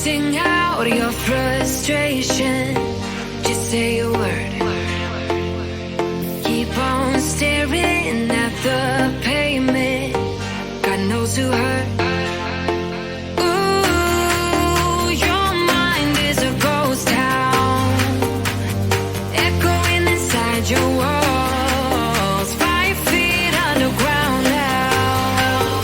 Sing out your frustration, just say a word. Keep on staring at the pavement, God knows who hurt. Ooh, your mind is a ghost town, echoing inside your walls, 5 feet underground now.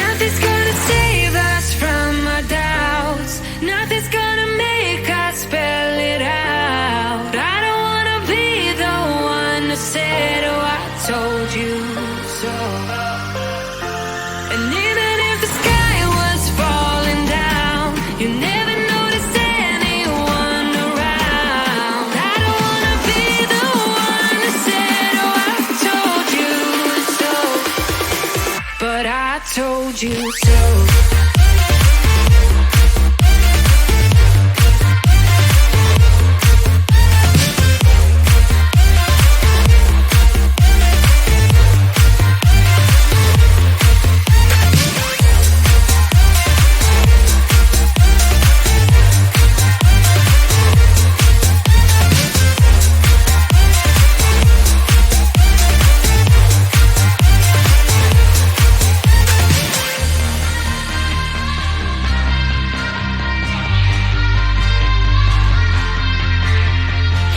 Nothing's gonna save us from our doubts, nothing's gonna make us spell it out. I don't wanna be the one who said, oh, I told you so. And even if the sky was falling down, you never noticed anyone around. I don't wanna be the one who said, oh, I told you so, but I told you so.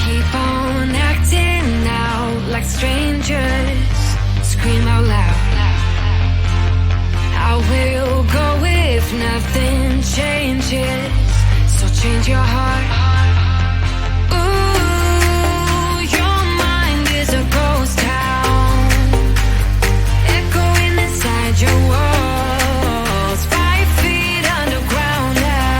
Keep on acting out like strangers, scream out loud. I will go if nothing changes, so change your heart. Ooh, your mind is a ghost town, echoing inside your walls, 5 feet underground now.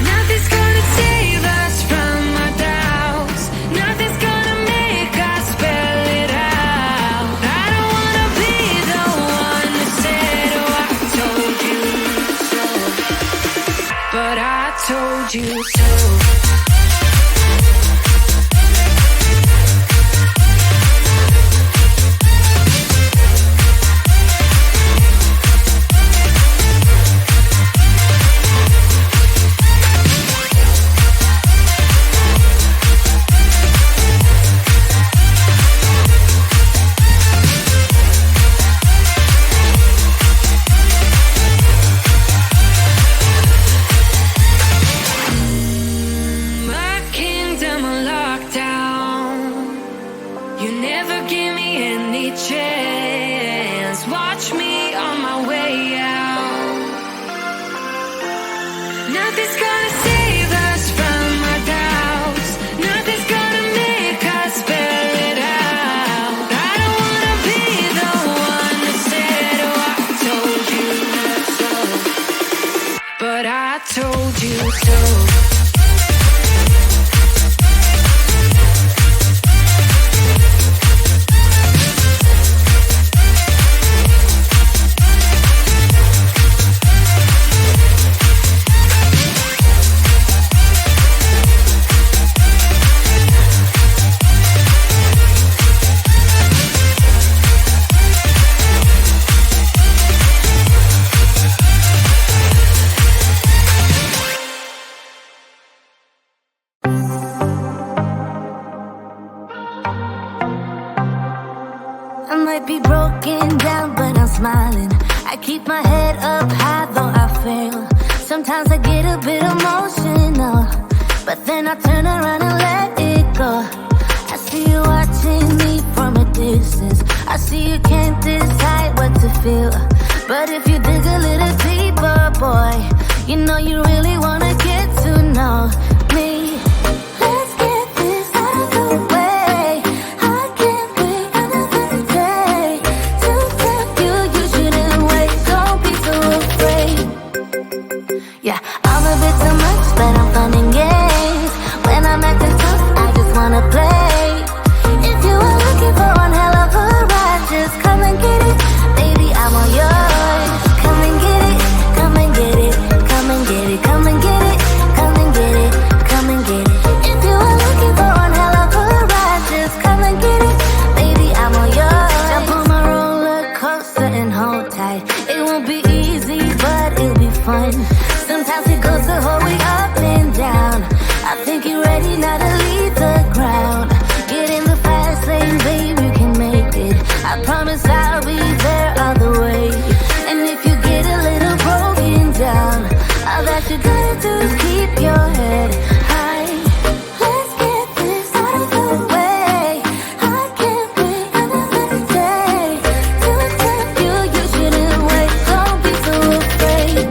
Nothing's gonna save us from our doubts, nothing's gonna make us spell it out. I don't wanna be the one who said, oh, I told you so, but I told you so. My kingdom on lockdown, you never give me any chance. Watch me on my way out. Nothing's gonna save us from our doubts, nothing's gonna make us spell it out. I don't wanna be the one who said, oh, I told you so, but I told you so. I might be broken down, but I'm smiling. I keep my head up high, though I fail. Sometimes I get a bit emotional, but then I turn around and let it go. I see you watching me from a distance. I see you can't decide what to feel, but if you dig a little deeper, boy, you know you really wanna get to know me. Let's get this out of the way. I can't wait another day to tell you you shouldn't wait. Don't be so afraid. Yeah, I'm a bit too much, but I'm fun and games. When I'm acting tough, I just wanna play. If you are looking for one hell of a ride, just come and get it. Baby, I'm all yours. Come and get it, come and get it, come and get it, come and get it, come and get it, come and get it. If you are looking for one hell of a ride, just come and get it. Baby, I'm all yours. Jump on my roller coaster and hold tight. It won't be easy, but it'll be fun. Sometimes it goes the whole way up and down. I think you're ready now to leave the ground. Get in the fast lane, babe, you can make it. I promise I'll be there all the way. And if you get a little broken down, all that you gotta do is keep your head high. Let's get this out of the way. I can't wait another day to tell you you shouldn't wait. Don't be so afraid.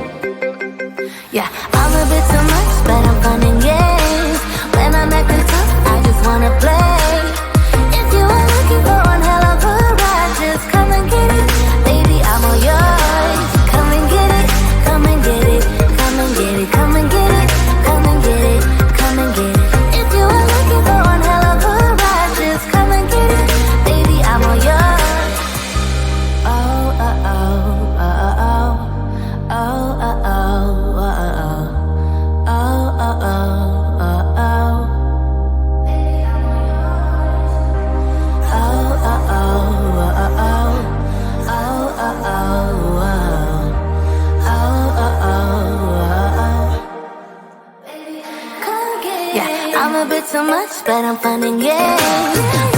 Yeah, I'm a bit too much, but I'm fun and games. When I'm acting tough, I just wanna play. If you are looking for one hell of a ride, just come and get it. Baby, I'm all yours. Come and get it, come and get it, come and get it, come and get it, come and get it, come and get it. If you are looking for one hell of a ride, just come and get it. Baby, I'm all yours. Oh, oh, oh, oh, oh, oh, oh, oh, oh, oh, oh, oh, oh. Yeah, I'm a bit too much, but I'm fun and games.